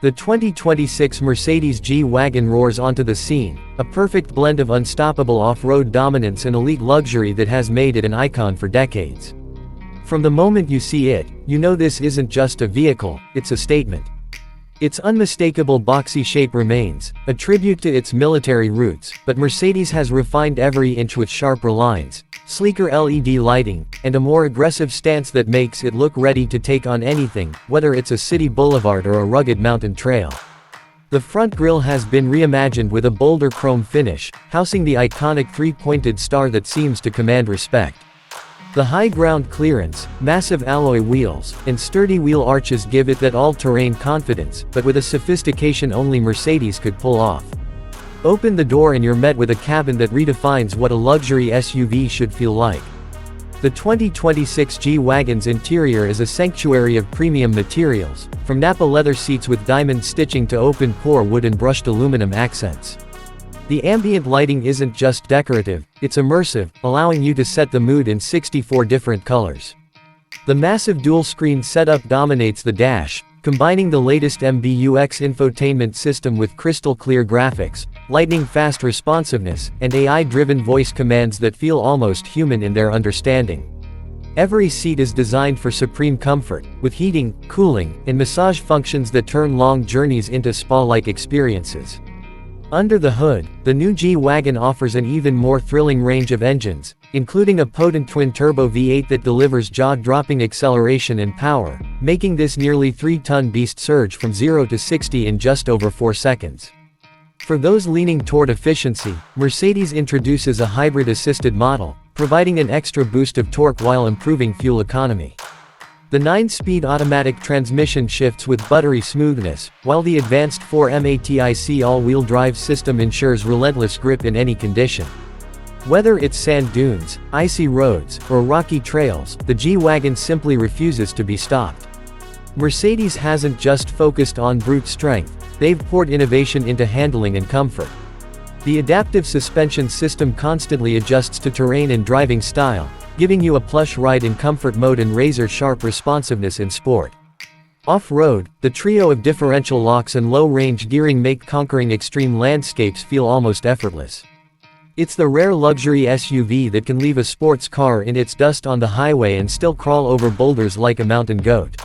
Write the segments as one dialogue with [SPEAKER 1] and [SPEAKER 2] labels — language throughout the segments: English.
[SPEAKER 1] The 2026 Mercedes G-Wagon roars onto the scene, a perfect blend of unstoppable off-road dominance and elite luxury that has made it an icon for decades. From the moment you see it, you know this isn't just a vehicle, it's a statement. Its unmistakable boxy shape remains, a tribute to its military roots, but Mercedes has refined every inch with sharper lines, sleeker LED lighting, and a more aggressive stance that makes it look ready to take on anything, whether it's a city boulevard or a rugged mountain trail. The front grille has been reimagined with a bolder chrome finish, housing the iconic three-pointed star that seems to command respect. The high ground clearance, massive alloy wheels, and sturdy wheel arches give it that all-terrain confidence, but with a sophistication only Mercedes could pull off. Open the door and you're met with a cabin that redefines what a luxury SUV should feel like. The 2026 G-Wagon's interior is a sanctuary of premium materials, from Nappa leather seats with diamond stitching to open-pore wood and brushed aluminum accents. The ambient lighting isn't just decorative, it's immersive, allowing you to set the mood in 64 different colors. The massive dual-screen setup dominates the dash, combining the latest MBUX infotainment system with crystal-clear graphics, lightning-fast responsiveness, and AI-driven voice commands that feel almost human in their understanding. Every seat is designed for supreme comfort, with heating, cooling, and massage functions that turn long journeys into spa-like experiences. Under the hood, the new G-Wagon offers an even more thrilling range of engines, including a potent twin-turbo V8 that delivers jaw-dropping acceleration and power, making this nearly 3-ton beast surge from 0 to 60 in just over 4 seconds. For those leaning toward efficiency, Mercedes introduces a hybrid-assisted model, providing an extra boost of torque while improving fuel economy. The 9-speed automatic transmission shifts with buttery smoothness, while the advanced 4MATIC all-wheel drive system ensures relentless grip in any condition. Whether it's sand dunes, icy roads, or rocky trails, the G-Wagon simply refuses to be stopped. Mercedes hasn't just focused on brute strength, they've poured innovation into handling and comfort. The adaptive suspension system constantly adjusts to terrain and driving style, giving you a plush ride in comfort mode and razor-sharp responsiveness in sport. Off-road, the trio of differential locks and low-range gearing make conquering extreme landscapes feel almost effortless. It's the rare luxury SUV that can leave a sports car in its dust on the highway and still crawl over boulders like a mountain goat.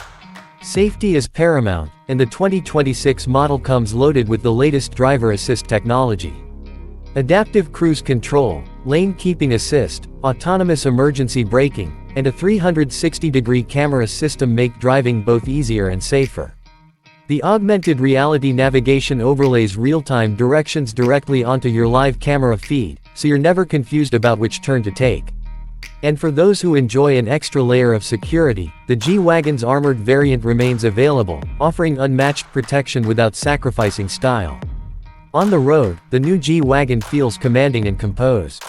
[SPEAKER 1] Safety is paramount, and the 2026 model comes loaded with the latest driver assist technology. Adaptive cruise control, lane keeping assist, autonomous emergency braking, and a 360-degree camera system make driving both easier and safer. The augmented reality navigation overlays real-time directions directly onto your live camera feed, so you're never confused about which turn to take. And for those who enjoy an extra layer of security, the G-Wagon's armored variant remains available, offering unmatched protection without sacrificing style. On the road, the new G-Wagon feels commanding and composed.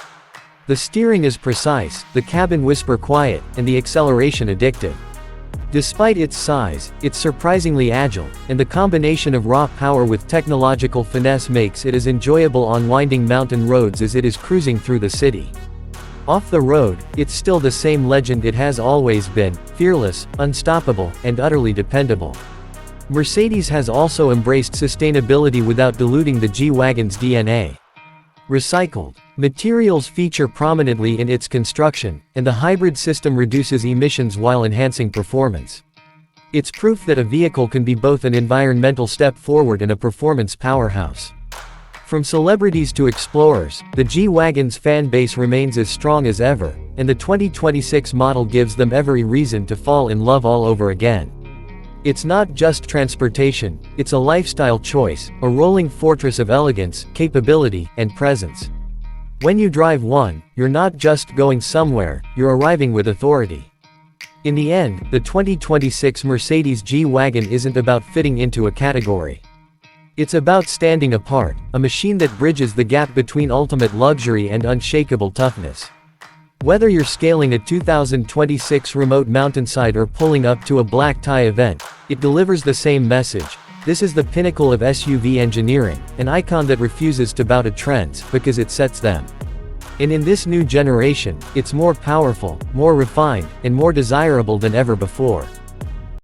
[SPEAKER 1] The steering is precise, the cabin whisper quiet, and the acceleration addictive. Despite its size, it's surprisingly agile, and the combination of raw power with technological finesse makes it as enjoyable on winding mountain roads as it is cruising through the city. Off the road, it's still the same legend it has always been, fearless, unstoppable, and utterly dependable. Mercedes has also embraced sustainability without diluting the G-Wagon's DNA. Recycled materials feature prominently in its construction, and the hybrid system reduces emissions while enhancing performance. It's proof that a vehicle can be both an environmental step forward and a performance powerhouse. From celebrities to explorers, the G-Wagon's fan base remains as strong as ever, and the 2026 model gives them every reason to fall in love all over again. It's not just transportation, it's a lifestyle choice, a rolling fortress of elegance, capability, and presence. When you drive one, you're not just going somewhere, you're arriving with authority. In the end, the 2026 Mercedes G-Wagon isn't about fitting into a category. It's about standing apart, a machine that bridges the gap between ultimate luxury and unshakable toughness. Whether you're scaling a 2026 remote mountainside or pulling up to a black tie event, it delivers the same message. This is the pinnacle of SUV engineering, an icon that refuses to bow to trends because it sets them. And in this new generation, it's more powerful, more refined, and more desirable than ever before.